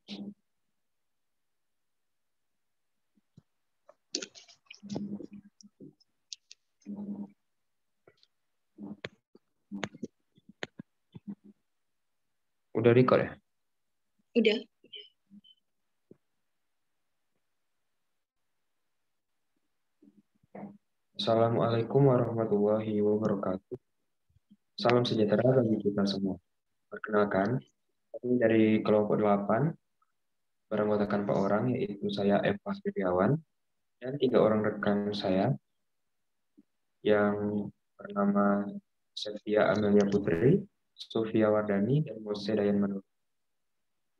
Udah record ya? Udah. Assalamualaikum warahmatullahi wabarakatuh. Salam sejahtera bagi kita semua. Perkenalkan, kami dari kelompok 8 beranggotakan 4 orang, yaitu saya Eva Setiawan dan 3 orang rekan saya yang bernama Septia Amelia Putri, Sofia Wardani, dan Mose Dayan Manur.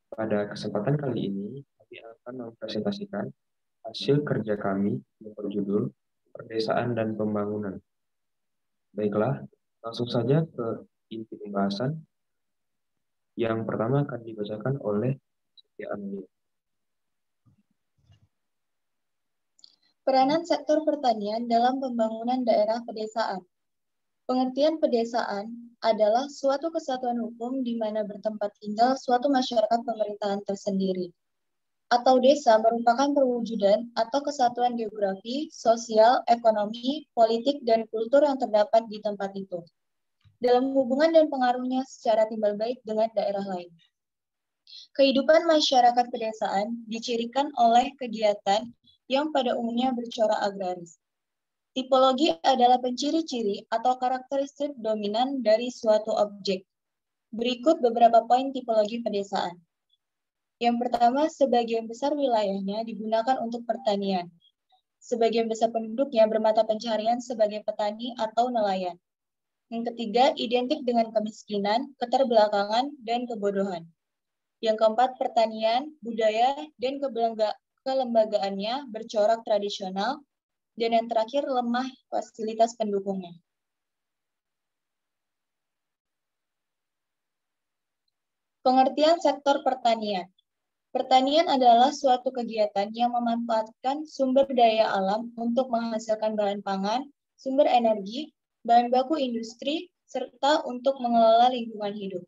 Pada kesempatan kali ini, kami akan mempresentasikan hasil kerja kami yang berjudul Perdesaan dan Pembangunan. Baiklah, langsung saja ke inti pembahasan. Yang pertama akan dibacakan oleh Setia Amelia. Peranan sektor pertanian dalam pembangunan daerah pedesaan. Pengertian pedesaan adalah suatu kesatuan hukum di mana bertempat tinggal suatu masyarakat pemerintahan tersendiri. Atau desa merupakan perwujudan atau kesatuan geografi, sosial, ekonomi, politik, dan kultur yang terdapat di tempat itu, dalam hubungan dan pengaruhnya secara timbal balik dengan daerah lain. Kehidupan masyarakat pedesaan dicirikan oleh kegiatan yang pada umumnya bercorak agraris. Tipologi adalah penciri-ciri atau karakteristik dominan dari suatu objek. Berikut beberapa poin tipologi pedesaan. Yang pertama, sebagian besar wilayahnya digunakan untuk pertanian. Sebagian besar penduduknya bermata pencaharian sebagai petani atau nelayan. Yang ketiga, identik dengan kemiskinan, keterbelakangan, dan kebodohan. Yang keempat, pertanian, budaya, dan kelembagaannya bercorak tradisional. Dan yang terakhir, lemah fasilitas pendukungnya. Pengertian sektor pertanian. Pertanian adalah suatu kegiatan yang memanfaatkan sumber daya alam untuk menghasilkan bahan pangan, sumber energi, bahan baku industri, serta untuk mengelola lingkungan hidup.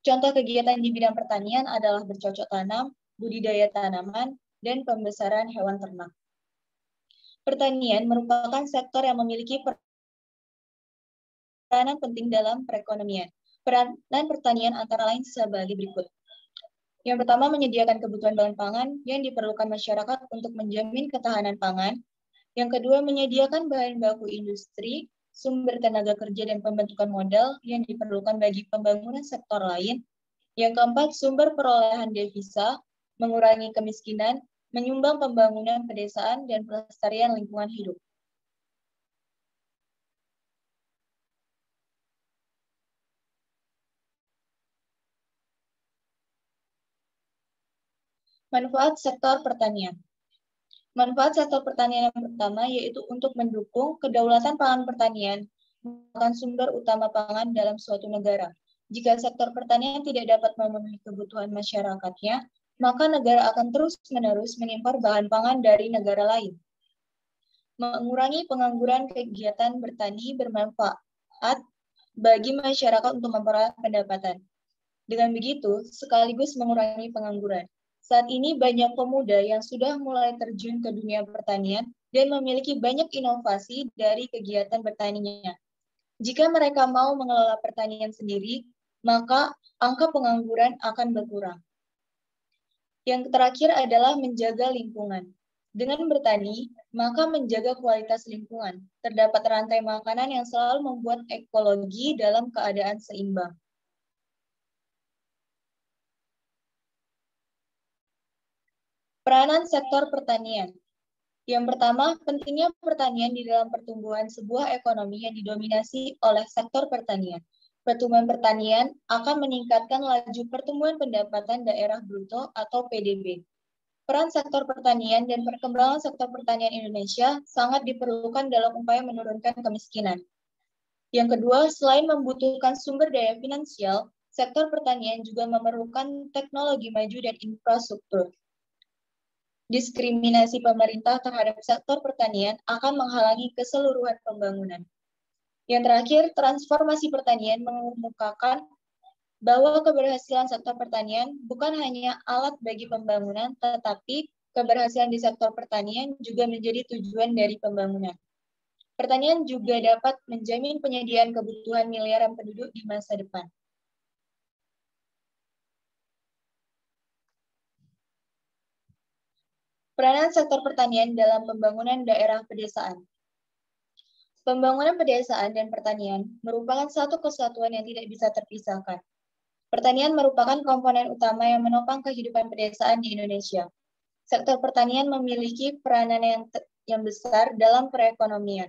Contoh kegiatan di bidang pertanian adalah bercocok tanam, budidaya tanaman, dan pembesaran hewan ternak. Pertanian merupakan sektor yang memiliki peranan penting dalam perekonomian. Peranan pertanian antara lain sebagai berikut. Yang pertama, menyediakan kebutuhan bahan pangan yang diperlukan masyarakat untuk menjamin ketahanan pangan. Yang kedua, menyediakan bahan baku industri, sumber tenaga kerja dan pembentukan modal yang diperlukan bagi pembangunan sektor lain. Yang keempat, sumber perolehan devisa, mengurangi kemiskinan, menyumbang pembangunan pedesaan dan pelestarian lingkungan hidup. Manfaat sektor pertanian. Manfaat sektor pertanian yang pertama yaitu untuk mendukung kedaulatan pangan pertanian, merupakan sumber utama pangan dalam suatu negara. Jika sektor pertanian tidak dapat memenuhi kebutuhan masyarakatnya, maka negara akan terus-menerus mengimpor bahan pangan dari negara lain. Mengurangi pengangguran, kegiatan bertani bermanfaat bagi masyarakat untuk memperoleh pendapatan. Dengan begitu, sekaligus mengurangi pengangguran. Saat ini banyak pemuda yang sudah mulai terjun ke dunia pertanian dan memiliki banyak inovasi dari kegiatan bertaninya. Jika mereka mau mengelola pertanian sendiri, maka angka pengangguran akan berkurang. Yang terakhir adalah menjaga lingkungan. Dengan bertani, maka menjaga kualitas lingkungan. Terdapat rantai makanan yang selalu membuat ekologi dalam keadaan seimbang. Peranan sektor pertanian. Yang pertama, pentingnya pertanian di dalam pertumbuhan sebuah ekonomi yang didominasi oleh sektor pertanian. Pertumbuhan pertanian akan meningkatkan laju pertumbuhan pendapatan daerah bruto atau PDB. Peran sektor pertanian dan perkembangan sektor pertanian Indonesia sangat diperlukan dalam upaya menurunkan kemiskinan. Yang kedua, selain membutuhkan sumber daya finansial, sektor pertanian juga memerlukan teknologi maju dan infrastruktur. Diskriminasi pemerintah terhadap sektor pertanian akan menghalangi keseluruhan pembangunan. Yang terakhir, transformasi pertanian mengemukakan bahwa keberhasilan sektor pertanian bukan hanya alat bagi pembangunan, tetapi keberhasilan di sektor pertanian juga menjadi tujuan dari pembangunan. Pertanian juga dapat menjamin penyediaan kebutuhan miliaran penduduk di masa depan. Peranan sektor pertanian dalam pembangunan daerah pedesaan. Pembangunan pedesaan dan pertanian merupakan satu kesatuan yang tidak bisa terpisahkan. Pertanian merupakan komponen utama yang menopang kehidupan pedesaan di Indonesia. Sektor pertanian memiliki peranan yang besar dalam perekonomian,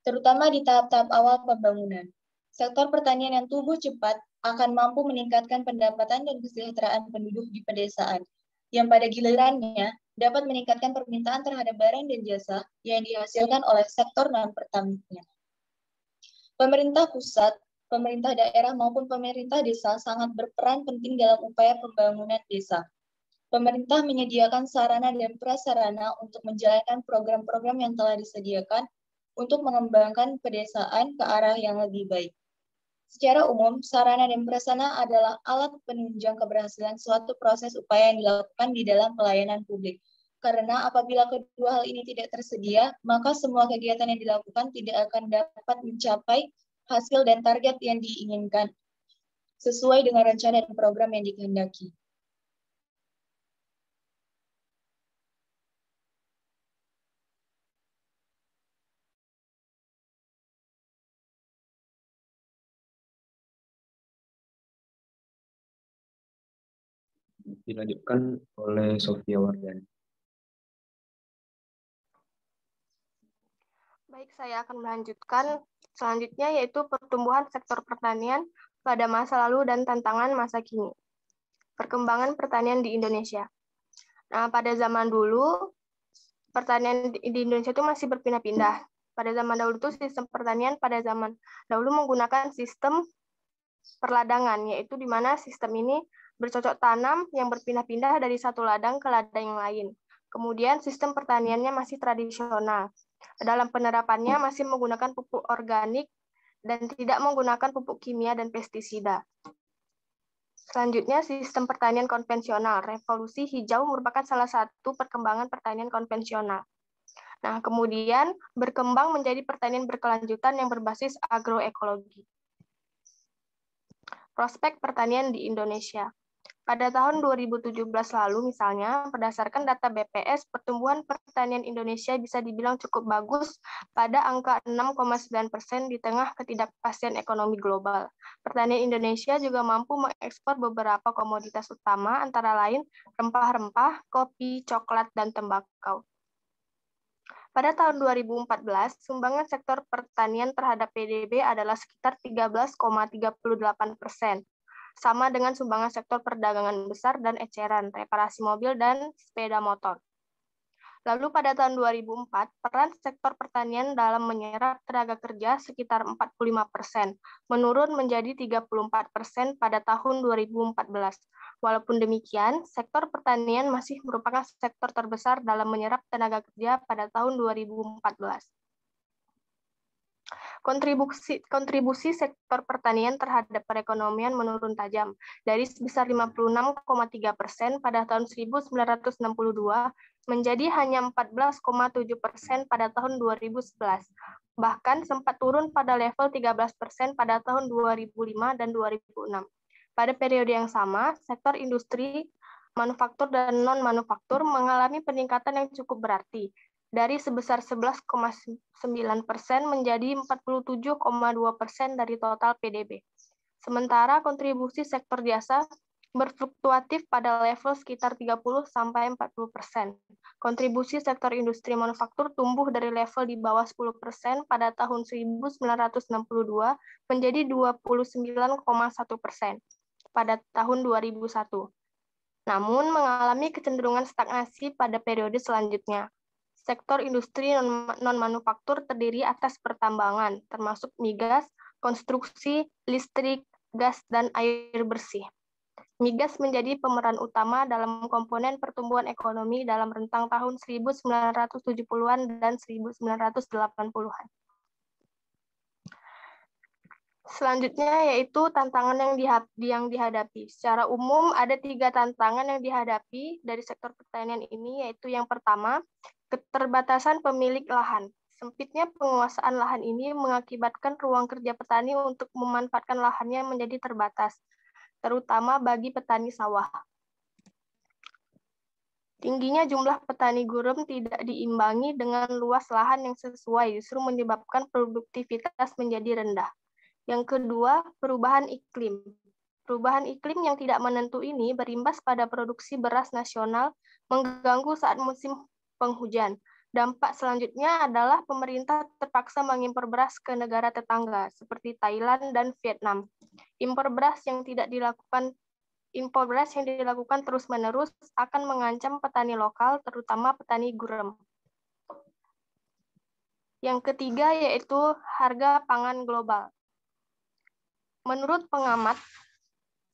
terutama di tahap-tahap awal pembangunan. Sektor pertanian yang tumbuh cepat akan mampu meningkatkan pendapatan dan kesejahteraan penduduk di pedesaan, yang pada gilirannya dapat meningkatkan permintaan terhadap barang dan jasa yang dihasilkan oleh sektor non-pertanian. Pemerintah pusat, pemerintah daerah maupun pemerintah desa sangat berperan penting dalam upaya pembangunan desa. Pemerintah menyediakan sarana dan prasarana untuk menjalankan program-program yang telah disediakan untuk mengembangkan pedesaan ke arah yang lebih baik. Secara umum, sarana dan prasarana adalah alat penunjang keberhasilan suatu proses upaya yang dilakukan di dalam pelayanan publik. Karena apabila kedua hal ini tidak tersedia, maka semua kegiatan yang dilakukan tidak akan dapat mencapai hasil dan target yang diinginkan, sesuai dengan rencana dan program yang dikehendaki. Dilanjutkan oleh Sofia Wardani. Baik, saya akan melanjutkan selanjutnya, yaitu pertumbuhan sektor pertanian pada masa lalu dan tantangan masa kini. Perkembangan pertanian di Indonesia. Nah, pada zaman dulu, pertanian di Indonesia itu masih berpindah-pindah. Pada zaman dahulu itu sistem pertanian pada zaman dahulu menggunakan sistem perladangan, yaitu di mana sistem ini bercocok tanam yang berpindah-pindah dari satu ladang ke ladang yang lain. Kemudian sistem pertaniannya masih tradisional. Dalam penerapannya masih menggunakan pupuk organik dan tidak menggunakan pupuk kimia dan pestisida. Selanjutnya, sistem pertanian konvensional. Revolusi hijau merupakan salah satu perkembangan pertanian konvensional. Nah, kemudian berkembang menjadi pertanian berkelanjutan yang berbasis agroekologi. Prospek pertanian di Indonesia. Pada tahun 2017 lalu misalnya, berdasarkan data BPS, pertumbuhan pertanian Indonesia bisa dibilang cukup bagus pada angka 6,9% di tengah ketidakpastian ekonomi global. Pertanian Indonesia juga mampu mengekspor beberapa komoditas utama, antara lain rempah-rempah, kopi, coklat, dan tembakau. Pada tahun 2014, sumbangan sektor pertanian terhadap PDB adalah sekitar 13,38%. Sama dengan sumbangan sektor perdagangan besar dan eceran, reparasi mobil dan sepeda motor. Lalu pada tahun 2004, peran sektor pertanian dalam menyerap tenaga kerja sekitar 45%, menurun menjadi 34% pada tahun 2014. Walaupun demikian, sektor pertanian masih merupakan sektor terbesar dalam menyerap tenaga kerja pada tahun 2014. Kontribusi sektor pertanian terhadap perekonomian menurun tajam dari sebesar 56,3% pada tahun 1962 menjadi hanya 14,7% pada tahun 2011. Bahkan sempat turun pada level 13% pada tahun 2005 dan 2006. Pada periode yang sama, sektor industri, manufaktur dan non-manufaktur mengalami peningkatan yang cukup berarti, dari sebesar 11,9% menjadi 47,2% dari total PDB. Sementara kontribusi sektor jasa berfluktuatif pada level sekitar 30-40%. Kontribusi sektor industri manufaktur tumbuh dari level di bawah 10% pada tahun 1962 menjadi 29,1% pada tahun 2001. Namun mengalami kecenderungan stagnasi pada periode selanjutnya. Sektor industri non-manufaktur terdiri atas pertambangan, termasuk migas, konstruksi, listrik, gas, dan air bersih. Migas menjadi pemeran utama dalam komponen pertumbuhan ekonomi dalam rentang tahun 1970-an dan 1980-an. Selanjutnya yaitu tantangan yang dihadapi. Secara umum ada 3 tantangan yang dihadapi dari sektor pertanian ini, yaitu yang pertama, keterbatasan pemilik lahan. Sempitnya penguasaan lahan ini mengakibatkan ruang kerja petani untuk memanfaatkan lahannya menjadi terbatas, terutama bagi petani sawah. Tingginya jumlah petani gurem tidak diimbangi dengan luas lahan yang sesuai, justru menyebabkan produktivitas menjadi rendah. Yang kedua, perubahan iklim. Perubahan iklim yang tidak menentu ini berimbas pada produksi beras nasional, mengganggu saat musim penghujan. Dampak selanjutnya adalah pemerintah terpaksa mengimpor beras ke negara tetangga, seperti Thailand dan Vietnam. Impor beras yang terus-menerus akan mengancam petani lokal, terutama petani gurem. Yang ketiga yaitu harga pangan global. Menurut pengamat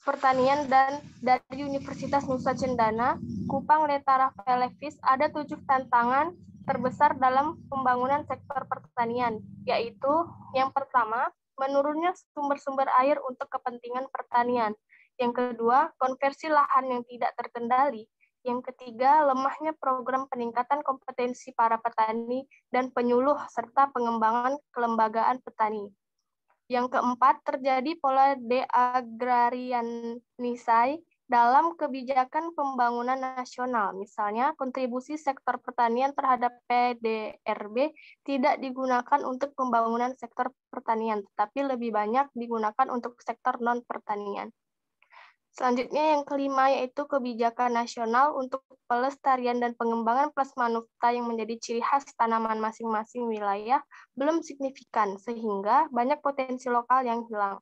pertanian dan dari Universitas Nusa Cendana, Kupang Letara-Felevis, ada 7 tantangan terbesar dalam pembangunan sektor pertanian, yaitu yang pertama, menurunnya sumber-sumber air untuk kepentingan pertanian. Yang kedua, konversi lahan yang tidak terkendali. Yang ketiga, lemahnya program peningkatan kompetensi para petani dan penyuluh serta pengembangan kelembagaan petani. Yang keempat, terjadi pola deagrarianisasi dalam kebijakan pembangunan nasional. Misalnya, kontribusi sektor pertanian terhadap PDRB tidak digunakan untuk pembangunan sektor pertanian, tetapi lebih banyak digunakan untuk sektor non-pertanian. Selanjutnya yang kelima yaitu kebijakan nasional untuk pelestarian dan pengembangan plasmanuta yang menjadi ciri khas tanaman masing-masing wilayah belum signifikan sehingga banyak potensi lokal yang hilang.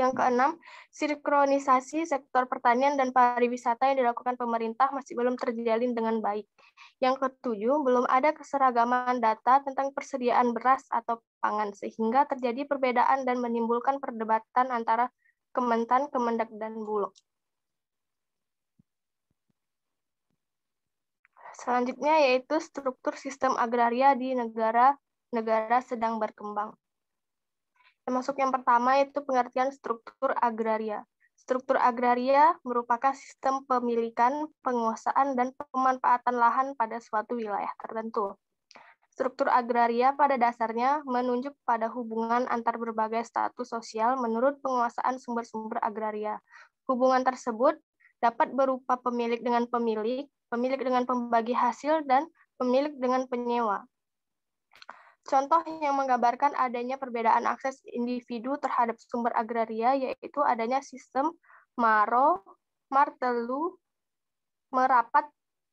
Yang keenam, sinkronisasi sektor pertanian dan pariwisata yang dilakukan pemerintah masih belum terjalin dengan baik. Yang ketujuh, belum ada keseragaman data tentang persediaan beras atau pangan sehingga terjadi perbedaan dan menimbulkan perdebatan antara Kementan, Kemendak, dan Bulog. Selanjutnya yaitu struktur sistem agraria di negara sedang berkembang. Termasuk yang pertama yaitu pengertian struktur agraria. Struktur agraria merupakan sistem pemilikan, penguasaan, dan pemanfaatan lahan pada suatu wilayah tertentu. Struktur agraria pada dasarnya menunjuk pada hubungan antar berbagai status sosial menurut penguasaan sumber-sumber agraria. Hubungan tersebut dapat berupa pemilik dengan pemilik, pemilik dengan pembagi hasil, dan pemilik dengan penyewa. Contoh yang menggambarkan adanya perbedaan akses individu terhadap sumber agraria yaitu adanya sistem maro, martelu, merapat,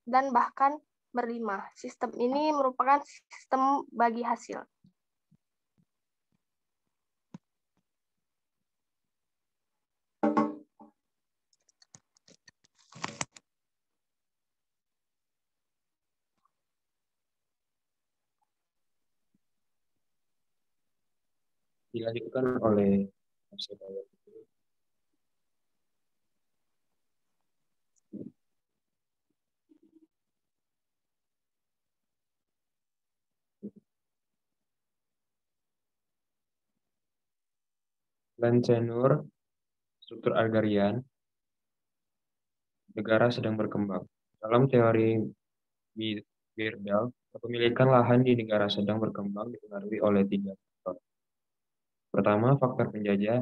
dan bahkan berlima. Sistem ini merupakan sistem bagi hasil. Dilanjutkan oleh Lancenur, struktur agrarian, negara sedang berkembang. Dalam teori Birdal, kepemilikan lahan di negara sedang berkembang dipengaruhi oleh 3 faktor. Pertama, faktor penjajah.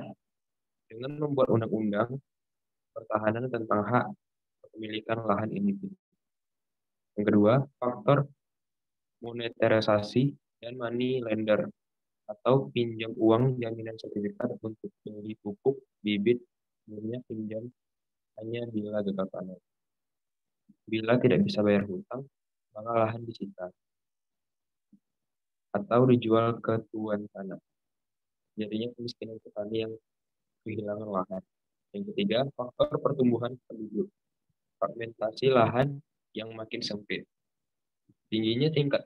Dengan membuat undang-undang pertahanan tentang hak kepemilikan lahan individu. Yang kedua, faktor monetarisasi dan money lender atau pinjam uang jaminan sertifikat untuk beli pupuk, bibit, minyak pinjam hanya bila gagal panen. Bila tidak bisa bayar hutang, maka lahan disita atau dijual ke tuan tanah. Jadinya kemiskinan petani yang kehilangan lahan. Yang ketiga, faktor pertumbuhan penduduk. Fragmentasi lahan yang makin sempit. Tingginya tingkat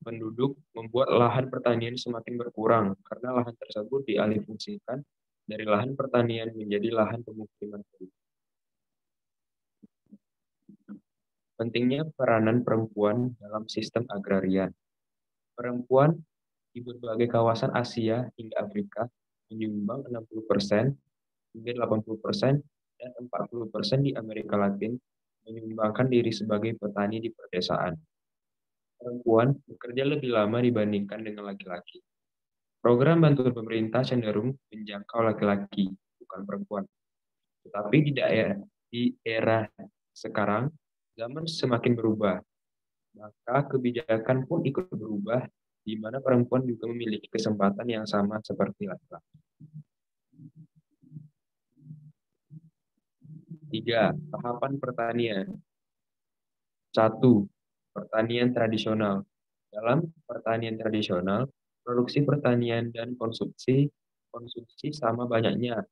penduduk membuat lahan pertanian semakin berkurang karena lahan tersebut dialihfungsikan dari lahan pertanian menjadi lahan pemukiman. Pentingnya peranan perempuan dalam sistem agrarian. Perempuan di berbagai kawasan Asia hingga Afrika menyumbang 60% hingga 80%, dan 40% di Amerika Latin menyumbangkan diri sebagai petani di pedesaan. Perempuan bekerja lebih lama dibandingkan dengan laki-laki. Program bantuan pemerintah cenderung menjangkau laki-laki, bukan perempuan. Tetapi di era sekarang, zaman semakin berubah, maka kebijakan pun ikut berubah, di mana perempuan juga memiliki kesempatan yang sama seperti laki-laki. 3. Tahapan pertanian. 1. Pertanian tradisional. Dalam pertanian tradisional, produksi pertanian dan konsumsi sama banyaknya,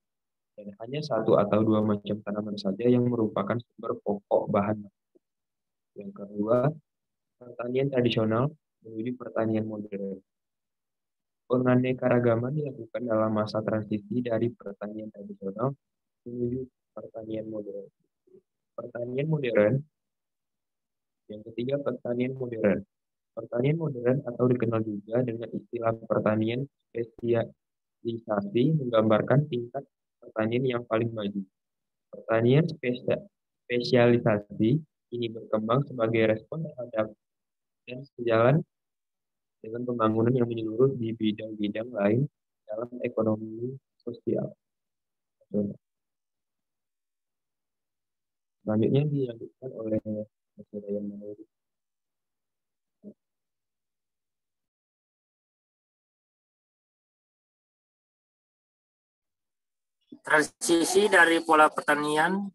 dan hanya 1 atau 2 macam tanaman saja yang merupakan sumber pokok bahan. Yang kedua, pertanian tradisional menuju pertanian modern. Penganekaragaman dilakukan dalam masa transisi dari pertanian tradisional menuju pertanian modern. Pertanian modern. Yang ketiga, pertanian modern. Pertanian modern atau dikenal juga dengan istilah pertanian spesialisasi menggambarkan tingkat pertanian yang paling maju. Pertanian spesialisasi ini berkembang sebagai respon terhadap dan sejalan dengan pembangunan yang menyeluruh di bidang-bidang lain dalam ekonomi sosial. Selanjutnya dilanjutkan oleh Mas Dayan Manurut. Transisi dari pola pertanian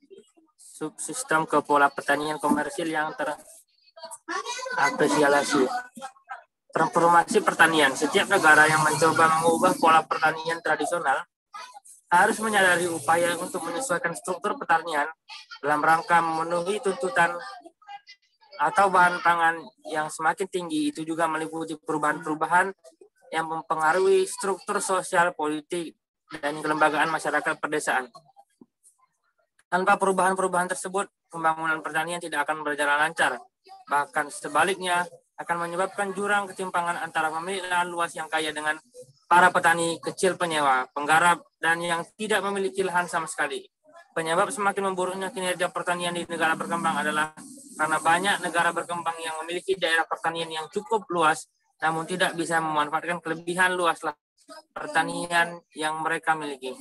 subsistem ke pola pertanian komersil yang terapresiasi. Transformasi pertanian. Setiap negara yang mencoba mengubah pola pertanian tradisional harus menyadari upaya untuk menyesuaikan struktur pertanian dalam rangka memenuhi tuntutan atau bahan pangan yang semakin tinggi. Itu juga meliputi perubahan-perubahan yang mempengaruhi struktur sosial, politik, dan kelembagaan masyarakat pedesaan. Tanpa perubahan-perubahan tersebut, pembangunan pertanian tidak akan berjalan lancar. Bahkan sebaliknya, akan menyebabkan jurang ketimpangan antara pemilik lahan luas yang kaya dengan para petani kecil penyewa, penggarap, dan yang tidak memiliki lahan sama sekali. Penyebab semakin memburuknya kinerja pertanian di negara berkembang adalah karena banyak negara berkembang yang memiliki daerah pertanian yang cukup luas, namun tidak bisa memanfaatkan kelebihan luas pertanian yang mereka miliki.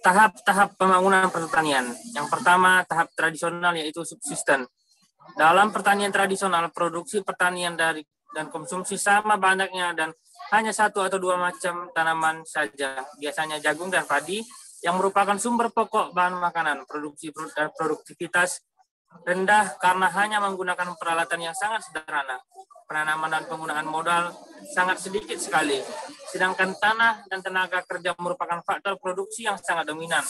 Tahap-tahap pembangunan pertanian. Yang pertama, tahap tradisional yaitu subsisten. Dalam pertanian tradisional, produksi pertanian dan konsumsi sama banyaknya dan hanya 1 atau 2 macam tanaman saja, biasanya jagung dan padi, yang merupakan sumber pokok bahan makanan. Produktivitas rendah karena hanya menggunakan peralatan yang sangat sederhana. Penanaman dan penggunaan modal sangat sedikit sekali. Sedangkan tanah dan tenaga kerja merupakan faktor produksi yang sangat dominan.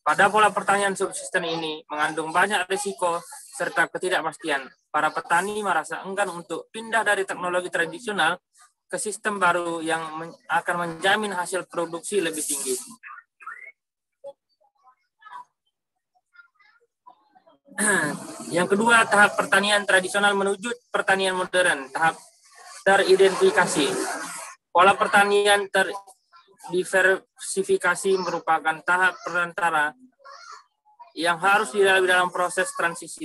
Pada pola pertanian subsisten ini mengandung banyak risiko serta ketidakpastian. Para petani merasa enggan untuk pindah dari teknologi tradisional ke sistem baru yang akan menjamin hasil produksi lebih tinggi. Yang kedua, tahap pertanian tradisional menuju pertanian modern. Tahap teridentifikasi. Pola pertanian terdiversifikasi merupakan tahap perantara yang harus dilalui dalam proses transisi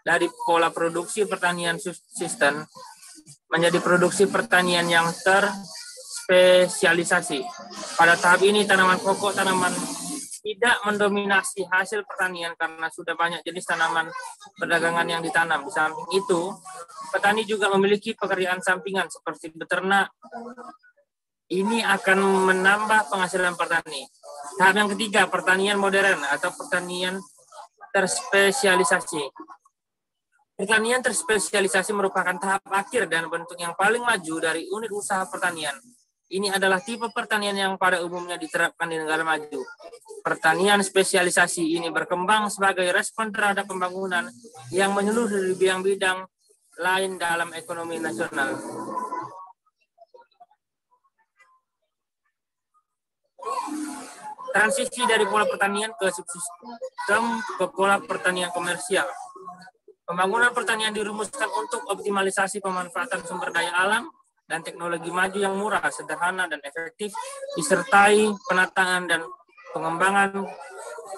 dari pola produksi pertanian subsisten menjadi produksi pertanian yang terspesialisasi. Pada tahap ini, tanaman pokok tidak mendominasi hasil pertanian karena sudah banyak jenis tanaman perdagangan yang ditanam. Di samping itu, petani juga memiliki pekerjaan sampingan seperti beternak. Ini akan menambah penghasilan petani. Tahap yang ketiga, pertanian modern atau pertanian terspesialisasi. Pertanian terspesialisasi merupakan tahap akhir dan bentuk yang paling maju dari unit usaha pertanian. Ini adalah tipe pertanian yang pada umumnya diterapkan di negara maju. Pertanian spesialisasi ini berkembang sebagai respon terhadap pembangunan yang menyeluruh di bidang-bidang lain dalam ekonomi nasional. Transisi dari pola pertanian ke subsistem ke pola pertanian komersial. Pembangunan pertanian dirumuskan untuk optimalisasi pemanfaatan sumber daya alam dan teknologi maju yang murah, sederhana, dan efektif, disertai penataan dan pengembangan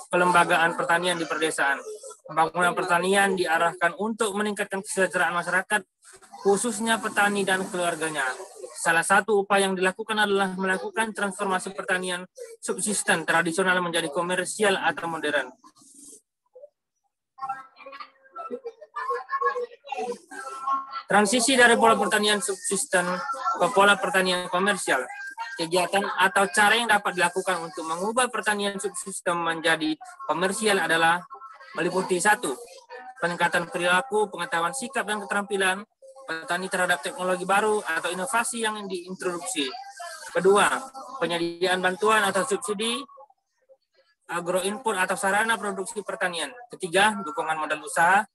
pelembagaan pertanian di perdesaan. Pembangunan pertanian diarahkan untuk meningkatkan kesejahteraan masyarakat, khususnya petani dan keluarganya. Salah satu upaya yang dilakukan adalah melakukan transformasi pertanian subsisten tradisional menjadi komersial atau modern. Transisi dari pola pertanian subsisten ke pola pertanian komersial. Kegiatan atau cara yang dapat dilakukan untuk mengubah pertanian subsisten menjadi komersial adalah meliputi 1. Peningkatan perilaku, pengetahuan sikap dan keterampilan petani terhadap teknologi baru atau inovasi yang diintroduksi. Kedua, penyediaan bantuan atau subsidi agroinput atau sarana produksi pertanian. Ketiga, dukungan modal usaha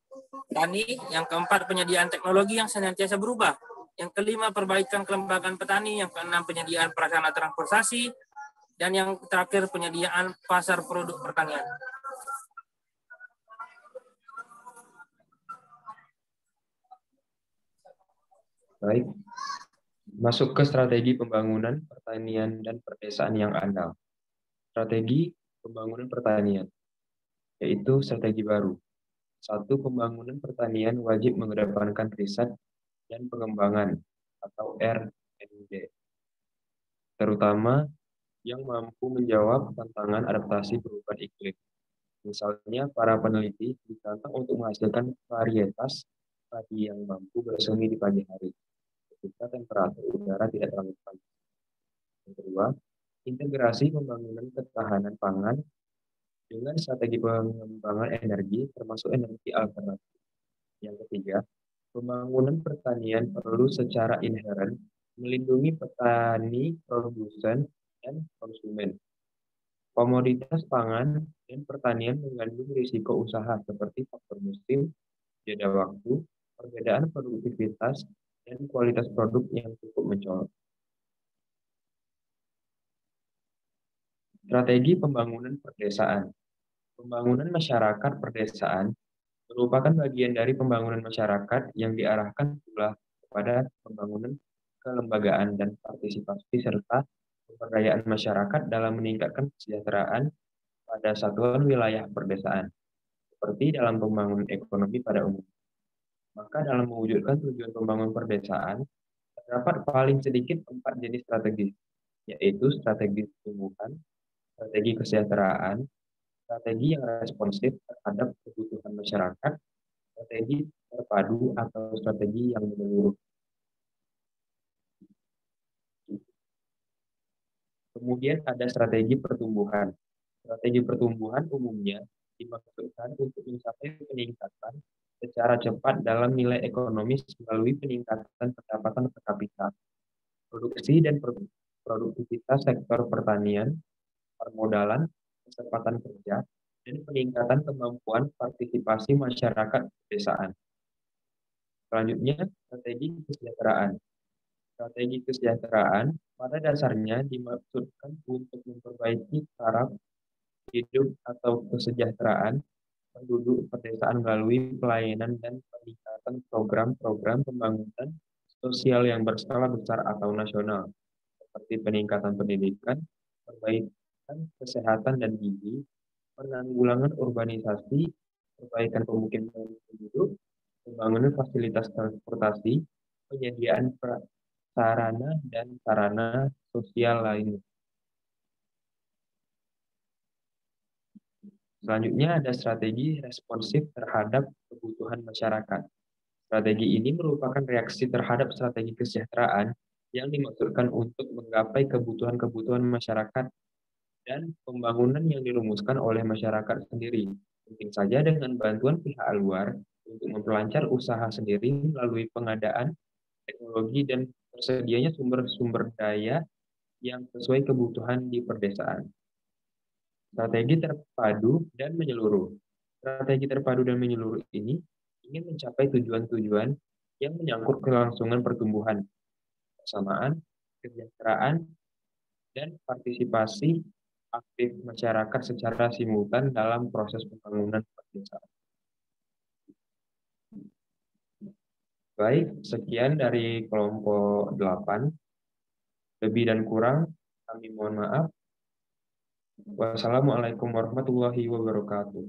tani. Yang keempat, penyediaan teknologi yang senantiasa berubah. Yang kelima, perbaikan kelembagaan petani. Yang keenam, penyediaan prasarana transportasi. Dan yang terakhir, penyediaan pasar produk pertanian. Baik, masuk ke strategi pembangunan pertanian dan perdesaan yang andal. Strategi pembangunan pertanian, yaitu strategi baru. 1. Pembangunan pertanian wajib mengedepankan riset dan pengembangan atau R&D, terutama yang mampu menjawab tantangan adaptasi perubahan iklim. Misalnya, para peneliti ditantang untuk menghasilkan varietas padi yang mampu bersemi di pagi hari, ketika temperatur udara tidak terlalu panas. Yang kedua, integrasi pembangunan ketahanan pangan dengan strategi pengembangan energi, termasuk energi alternatif. Yang ketiga, pembangunan pertanian perlu secara inheren melindungi petani, produsen, dan konsumen. Komoditas pangan dan pertanian mengandung risiko usaha seperti faktor musim, jeda waktu, perbedaan produktivitas, dan kualitas produk yang cukup mencolok. Strategi pembangunan perdesaan. Pembangunan masyarakat perdesaan merupakan bagian dari pembangunan masyarakat yang diarahkan pula kepada pembangunan kelembagaan dan partisipasi serta pemberdayaan masyarakat dalam meningkatkan kesejahteraan pada satuan wilayah perdesaan, seperti dalam pembangunan ekonomi pada umumnya. Maka dalam mewujudkan tujuan pembangunan perdesaan, terdapat paling sedikit 4 jenis strategi, yaitu strategi pertumbuhan, strategi kesejahteraan, strategi yang responsif terhadap kebutuhan masyarakat, strategi terpadu atau strategi yang menyeluruh. Kemudian ada strategi pertumbuhan. Strategi pertumbuhan umumnya dimaksudkan untuk mencapai peningkatan secara cepat dalam nilai ekonomis melalui peningkatan pendapatan per kapita, produksi dan produktivitas sektor pertanian, permodalan, kecepatan kerja, dan peningkatan kemampuan partisipasi masyarakat pedesaan. Selanjutnya, strategi kesejahteraan. Strategi kesejahteraan pada dasarnya dimaksudkan untuk memperbaiki taraf hidup atau kesejahteraan penduduk pedesaan melalui pelayanan dan peningkatan program-program pembangunan sosial yang berskala besar atau nasional, seperti peningkatan pendidikan, perbaikan kesehatan dan gizi, penanggulangan urbanisasi, perbaikan pemukiman penduduk, pembangunan fasilitas transportasi, penyediaan sarana dan sarana sosial lainnya. Selanjutnya ada strategi responsif terhadap kebutuhan masyarakat. Strategi ini merupakan reaksi terhadap strategi kesejahteraan yang dimaksudkan untuk menggapai kebutuhan-kebutuhan masyarakat dan pembangunan yang dirumuskan oleh masyarakat sendiri. Mungkin saja dengan bantuan pihak luar untuk memperlancar usaha sendiri melalui pengadaan teknologi dan tersedianya sumber-sumber daya yang sesuai kebutuhan di perdesaan. Strategi terpadu dan menyeluruh. Strategi terpadu dan menyeluruh ini ingin mencapai tujuan-tujuan yang menyangkut kelangsungan pertumbuhan, kebersamaan, kesejahteraan, dan partisipasi aktif masyarakat secara simultan dalam proses pembangunan perdesaan. Baik, sekian dari kelompok 8. Lebih dan kurang, kami mohon maaf. Wassalamualaikum warahmatullahi wabarakatuh.